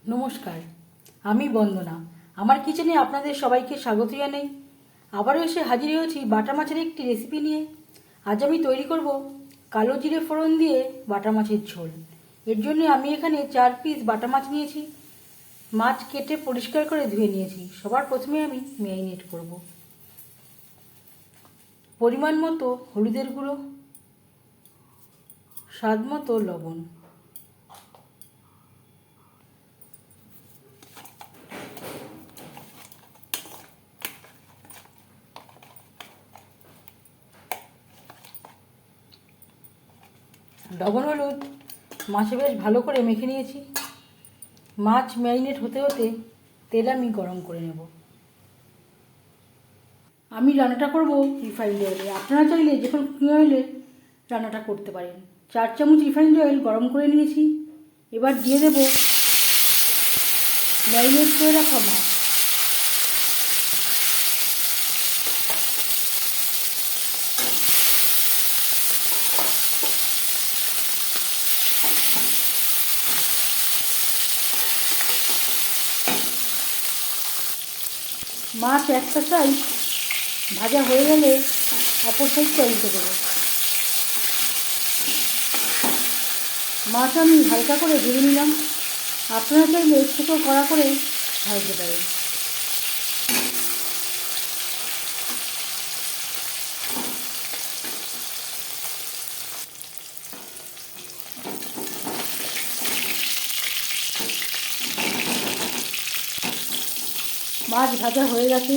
নমস্কার, আমি বন্দনা। আমার কিচেনে আপনাদের সবাইকে স্বাগত জানাই। আবারও এসে হাজির হয়েছি বাটা মাছের একটি রেসিপি নিয়ে। আজ আমি তৈরি করব কালো জিরে ফোড়ন দিয়ে বাটা মাছের ঝোল। এর জন্য আমি এখানে 4 পিস বাটা মাছ নিয়েছি। মাছ কেটে পরিষ্কার করে ধুয়ে নিয়েছি। সবার প্রথমে আমি ম্যারিনেট করব। পরিমাণ মতো হলুদের গুঁড়ো, স্বাদ মতো লবণ, লবণ হলুদ মাছে বেশ ভালো করে মেখে নিয়েছি। মাছ ম্যারিনেট হতে হতে তেল আমি গরম করে নেব। আমি রান্নাটা করব রিফাইন্ড অয়েলে। আপনারা চাইলে যে কোনো কুকিং অয়েলে রান্নাটা করতে পারেন। 4 চামচ রিফাইন্ড অয়েল গরম করে নিয়েছি। এবার দিয়ে দেব ম্যারিনেট করে রাখা মাছ। মাছ একটা সাইড ভাজা হয়ে গেলে অপর সাইডটা উল্টে দেবো। মাছ আমি হালকা করে ভেজে নিলাম। আপনারা চাইলে এর থেকেও কড়া করে ভাজতে পারেন। মাছ ভাজা হয়ে গেছে,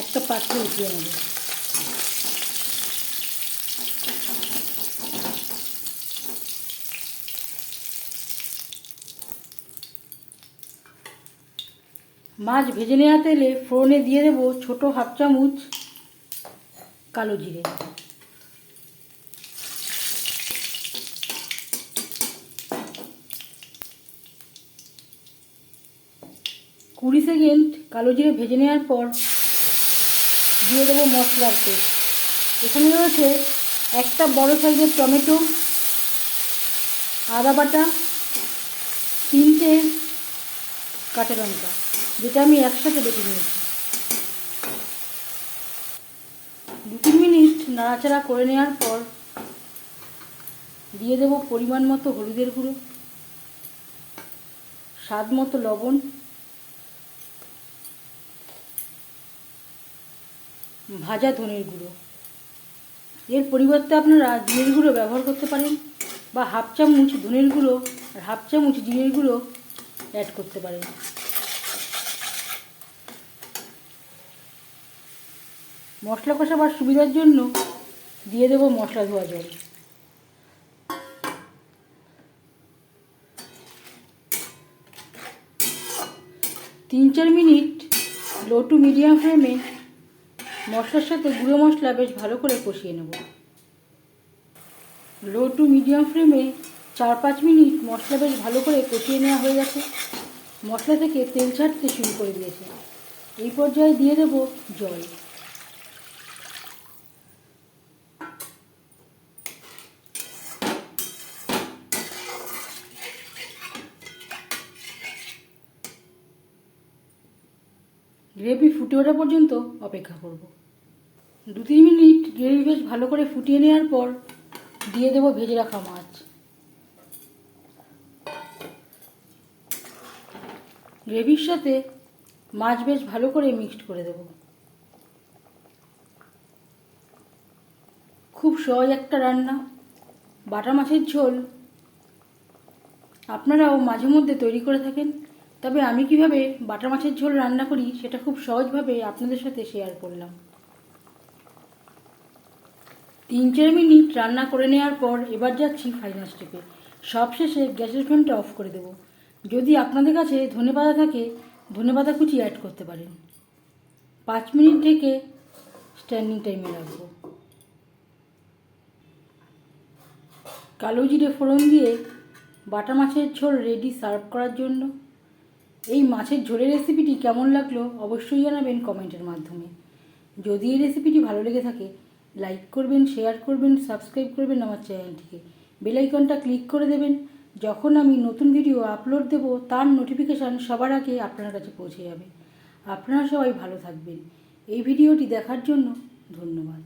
একটা পাত্রে উঠিয়ে নেব। মাছ ভেজে নেওয়া তেলে ফোড়নে দিয়ে দেবো ছোটো 1/2 চামচ কালো জিরে, 20 সেকেন্ড কালো জিরে ভেজে নেওয়ার পর দিয়ে দেবো মশলার পেস্ট। এখানে রয়েছে একটা বড় সাইজের টমেটো, আদা বাটা, 3টে কাঁচা লঙ্কা, যেটা আমি একসাথে বেটে নিয়েছি। 2-3 মিনিট নাড়াচাড়া করে নেওয়ার পর দিয়ে দেবো পরিমাণ মতো হলুদের গুঁড়ো, স্বাদ মতো লবণ, ভাজা ধনের গুঁড়ো। এর পরিবর্তে আপনারা জিরের গুঁড়ো ব্যবহার করতে পারেন, বা 1/2 চামচ ধনের গুঁড়ো আর 1/2 চামচ জিরের গুঁড়ো অ্যাড করতে পারেন। মশলা কষাবার সুবিধার জন্য দিয়ে দেবো মশলা ধোয়া জল। তিন 4 মিনিট লো টু মিডিয়াম ফ্লেমে মশলার সাথে গুঁড়ো মশলা বেশ ভালো করে কষিয়ে নেব। লো টু মিডিয়াম ফ্লেমে 4-5 মিনিট মশলা বেশ ভালো করে কষিয়ে নেওয়া হয়ে গেছে। মশলা থেকে তেল ছাড়তে শুরু করে দিয়েছে। এই পর্যায়ে দিয়ে দেব জল। গ্রেভি ফুটে ওঠা পর্যন্ত অপেক্ষা করব। 2-3 মিনিট গ্রেভি বেশ ভালো করে ফুটিয়ে নেওয়ার পর দিয়ে দেব ভেজে রাখা মাছ। গ্রেভির সাথে মাছ বেশ ভালো করে মিক্সড করে দেব। খুব সহজ একটা রান্না, বাটা মাছের ঝোল। আপনারাও মাঝে মধ্যে তৈরি করে থাকেন, তবে আমি কিভাবে বাটা মাছের ঝোল রান্না করি সেটা খুব সহজভাবে আপনাদের সাথে শেয়ার করলাম। 3-4 মিনিট রান্না করে নেওয়ার পর এবার যাচ্ছি ফাইনাল স্টেপে। সবশেষে গ্যাসের ফ্লেমটা অফ করে দেব। যদি আপনাদের কাছে ধনেপাতা থাকে, ধনেপাতা কুচি অ্যাড করতে পারেন। 5 মিনিট থেকে স্ট্যান্ডিং টাইমে রাখবো। কালো জিরে ফোড়ন দিয়ে বাটা মাছের ঝোল রেডি সার্ভ করার জন্য। এই মাছের ঝোলের রেসিপিটি কেমন লাগলো অবশ্যই জানাবেন কমেন্টের মাধ্যমে। যদি এই রেসিপিটি ভালো লেগে থাকে লাইক করবেন, শেয়ার করবেন, সাবস্ক্রাইব করবেন আমার চ্যানেলটিকে। বেল আইকনটা ক্লিক করে দেবেন যখন আমি নতুন ভিডিও আপলোড দেব তার নোটিফিকেশান সবার আগে আপনার কাছে পৌঁছে যাবে। আপনারা সবাই ভালো থাকবেন। এই ভিডিওটি দেখার জন্য ধন্যবাদ।